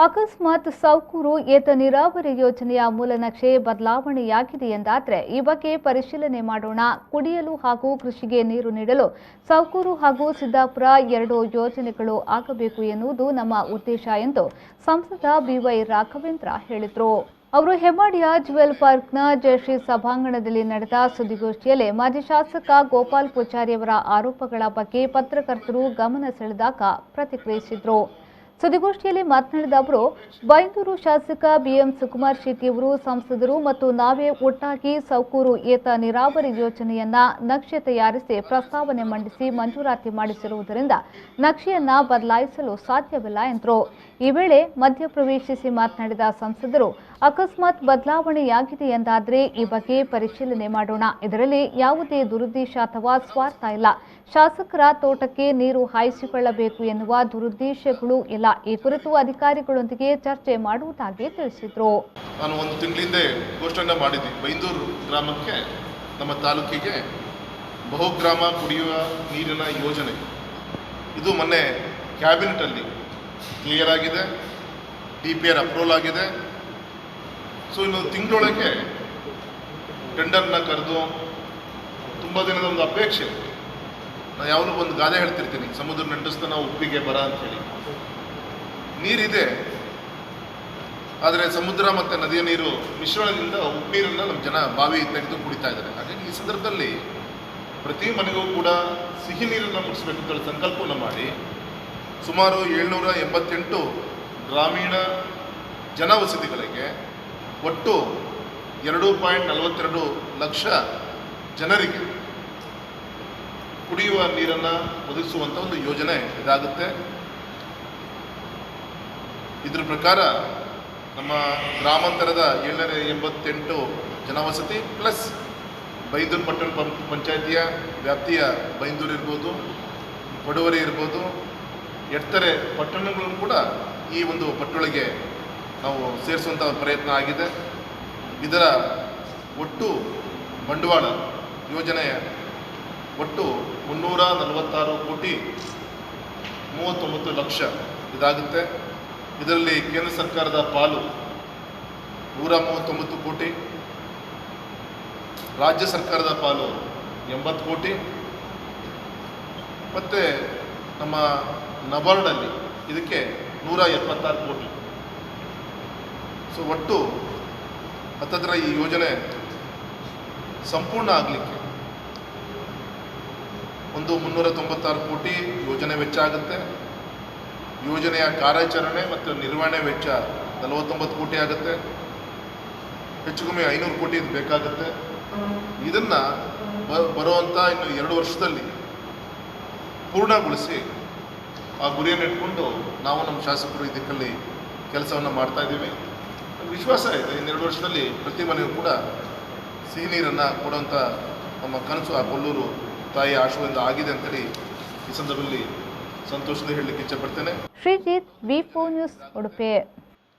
ಅಕಸ್ಮಾತ್ ಸೌಕೂರು ಏತ ನೀರಾವರಿ ಯೋಜನೆಯ ಮೂಲನಕ್ಷೆ ಬದಲಾವಣೆಯಾಗಿದೆ ಎಂದಾದರೆ ಈ ಬಗ್ಗೆ ಪರಿಶೀಲನೆ ಮಾಡೋಣ. ಕುಡಿಯಲು ಹಾಗೂ ಕೃಷಿಗೆ ನೀರು ನೀಡಲು ಸೌಕೂರು ಹಾಗೂ ಸಿದ್ದಾಪುರ ಎರಡು ಯೋಜನೆಗಳು ಆಗಬೇಕು ಎನ್ನುವುದು ನಮ್ಮ ಉದ್ದೇಶ ಎಂದು ಸಂಸದ ಬಿವೈ ರಾಘವೇಂದ್ರ ಹೇಳಿದರು. ಅವರು ಹೆಮ್ಮಾಡಿಯ ಜ್ಯುವೆಲ್ ಪಾರ್ಕ್ನ ಜಯಶ್ರೀ ಸಭಾಂಗಣದಲ್ಲಿ ನಡೆದ ಸುದ್ದಿಗೋಷ್ಠಿಯಲ್ಲಿ ಮಾಜಿ ಶಾಸಕ ಗೋಪಾಲ್ ಪೂಜಾರಿಯವರ ಆರೋಪಗಳ ಬಗ್ಗೆ ಪತ್ರಕರ್ತರು ಗಮನ ಸೆಳೆದಾಗ ಪ್ರತಿಕ್ರಿಯಿಸಿದರು. ಸುದ್ದಿಗೋಷ್ಠಿಯಲ್ಲಿ ಮಾತನಾಡಿದ ಅವರು, ಬೈಂದೂರು ಶಾಸಕ ಬಿಎಂ ಸುಕುಮಾರ್ ಶೆಟ್ಟಿಯವರು ಸಂಸದರು ಮತ್ತು ನಾವೇ ಒಟ್ಟಾಗಿ ಸೌಕೂರು ಏತ ನೀರಾವರಿ ಯೋಜನೆಯನ್ನ ನಕ್ಷೆ ತಯಾರಿಸಿ ಪ್ರಸ್ತಾವನೆ ಮಂಡಿಸಿ ಮಂಜೂರಾತಿ ಮಾಡಿಸಿರುವುದರಿಂದ ನಕ್ಷೆಯನ್ನ ಬದಲಾಯಿಸಲು ಸಾಧ್ಯವಿಲ್ಲ ಎಂದರು. ಈ ವೇಳೆ ಮಧ್ಯಪ್ರವೇಶಿಸಿ ಮಾತನಾಡಿದ ಸಂಸದರು, ಅಕಸ್ಮಾತ್ ಬದಲಾವಣೆಯಾಗಿದೆ ಎಂದಾದರೆ ಈ ಬಗ್ಗೆ ಪರಿಶೀಲನೆ ಮಾಡೋಣ. ಇದರಲ್ಲಿ ಯಾವುದೇ ದುರುದ್ದೇಶ ಅಥವಾ ಸ್ವಾರ್ಥ ಇಲ್ಲ. ಶಾಸಕರ ತೋಟಕ್ಕೆ ನೀರು ಹಾಯಿಸಿಕೊಳ್ಳಬೇಕು ಎನ್ನುವ ದುರುದ್ದೇಶಗಳು ಇಲ್ಲ. ಈ ಕುರಿತು ಅಧಿಕಾರಿಗಳೊಂದಿಗೆ ಚರ್ಚೆ ಮಾಡುವುದಾಗಿ ತಿಳಿಸಿದರು. ನಾನು ಒಂದು ತಿಂಗಳಿಂದ ಘೋಷಣೆ ಮಾಡಿದ್ವಿ, ಬೈಂದೂರು ಗ್ರಾಮಕ್ಕೆ ನಮ್ಮ ತಾಲೂಕಿಗೆ ಬಹುಗ್ರಾಮ ಕುಡಿಯುವ ನೀರಿನ ಯೋಜನೆ ಇದು ಮೊನ್ನೆ ಕ್ಯಾಬಿನೆಟಲ್ಲಿ ಕ್ಲಿಯರ್ ಆಗಿದೆ, DPR ಅಪ್ರೂವಲ್ ಆಗಿದೆ. ಸೊ ಇನ್ನೊಂದು ತಿಂಗಳೊಳಗೆ ಟೆಂಡರ್ನ ಕರೆದು ತುಂಬ ದಿನದ ಒಂದು ಅಪೇಕ್ಷೆ. ನಾನು ಯಾವಾಗಲೂ ಒಂದು ಗಾದೆ ಹೇಳ್ತಿರ್ತೀನಿ, ಸಮುದ್ರ ನಂಟಿಸ್ತಾನ ಉಪ್ಪಿಗೆ ಬರ ಅಂಥೇಳಿ. ನೀರಿದೆ, ಆದರೆ ಸಮುದ್ರ ಮತ್ತು ನದಿಯ ನೀರು ಮಿಶ್ರಣದಿಂದ ಉಪ್ಪು ನೀರನ್ನು ನಮ್ಮ ಜನ ಬಾವಿ ತೆಗೆದು ಕುಡಿತಾ ಇದ್ದಾರೆ. ಹಾಗಾಗಿ ಈ ಸಂದರ್ಭದಲ್ಲಿ ಪ್ರತಿ ಮನೆಗೂ ಕೂಡ ಸಿಹಿ ನೀರನ್ನು ಮುಟ್ಟಿಸ್ಬೇಕು ಅಂತ ಸಂಕಲ್ಪವನ್ನು ಮಾಡಿ ಸುಮಾರು 788 ಗ್ರಾಮೀಣ ಜನವಸತಿಗಳಿಗೆ ಒಟ್ಟು 2.42 ಲಕ್ಷ ಜನರಿಗೆ ಕುಡಿಯುವ ನೀರನ್ನು ಒದಗಿಸುವಂಥ ಒಂದು ಯೋಜನೆ ಇದಾಗುತ್ತೆ. ಇದರ ಪ್ರಕಾರ ನಮ್ಮ ಗ್ರಾಮಾಂತರದ 788 ಜನವಸತಿ ಪ್ಲಸ್ ಬೈಂದೂರು ಪಟ್ಟಣ ಪಂಚಾಯಿತಿಯ ವ್ಯಾಪ್ತಿಯ ಬೈಂದೂರು ಇರ್ಬೋದು, ವಡವರಿ ಇರ್ಬೋದು, ಎಡ್ತರೆ ಪಟ್ಟಣಗಳನ್ನು ಕೂಡ ಈ ಒಂದು ಪಟ್ಟೊಳಗೆ ನಾವು ಸೇರಿಸುವಂಥ ಪ್ರಯತ್ನ ಆಗಿದೆ. ಇದರ ಒಟ್ಟು ಬಂಡವಾಳ ಯೋಜನೆಯ ಒಟ್ಟು 346 ಕೋಟಿ 39 ಲಕ್ಷ ಇದಾಗುತ್ತೆ. ಇದರಲ್ಲಿ ಕೇಂದ್ರ ಸರ್ಕಾರದ ಪಾಲು 139 ಕೋಟಿ, ರಾಜ್ಯ ಸರ್ಕಾರದ ಪಾಲು 80 ಕೋಟಿ, ಮತ್ತು ನಮ್ಮ ನಬಾರ್ಡಲ್ಲಿ ಇದಕ್ಕೆ 176 ಕೋಟಿ. ಸೊ ಒಟ್ಟು ಹತ್ತತ್ರ ಈ ಯೋಜನೆ ಸಂಪೂರ್ಣ ಆಗಲಿಕ್ಕೆ ಒಂದು 396 ಕೋಟಿ ಯೋಜನೆ ವೆಚ್ಚ ಆಗುತ್ತೆ. ಯೋಜನೆಯ ಕಾರ್ಯಾಚರಣೆ ಮತ್ತು ನಿರ್ವಹಣೆ ವೆಚ್ಚ 49 ಕೋಟಿ ಆಗುತ್ತೆ. ಹೆಚ್ಚು ಕಮ್ಮಿ 500 ಕೋಟಿ ಇದು ಬೇಕಾಗುತ್ತೆ. ಇದನ್ನು ಬರುವಂಥ ಇನ್ನು 2 ವರ್ಷದಲ್ಲಿ ಪೂರ್ಣಗೊಳಿಸಿ ಆ ಗುರಿಯನ್ನು ಇಟ್ಕೊಂಡು ನಾವು ನಮ್ಮ ಶಾಸಕರು ಈ ದಿಕ್ಕಲ್ಲಿ ಕೆಲಸವನ್ನು ಮಾಡ್ತಾ ಇದ್ದೀವಿ. ವಿಶ್ವಾಸ ಇದೆ, ಇನ್ನು 2 ವರ್ಷದಲ್ಲಿ ಪ್ರತಿ ಮನೆಯೂ ಕೂಡ ಸಿಹಿ ನೀರನ್ನು ಕೊಡುವಂಥ ನಮ್ಮ ಕನಸು ಆ ಕೊಲ್ಲೂರು ತಾಯಿ ಆಶೀರ್ವಾದ ಆಗಿದೆ ಅಂತೇಳಿ ಈ ಸಂದರ್ಭದಲ್ಲಿ ಸಂತೋಷದಿಂದ ಹೇಳಲಿಕ್ಕೆ ಇಚ್ಛೆಪಡ್ತೇನೆ. ಶ್ರೀಜಿತ್, ವಿ4 ನ್ಯೂಸ್, ಉಡುಪಿ.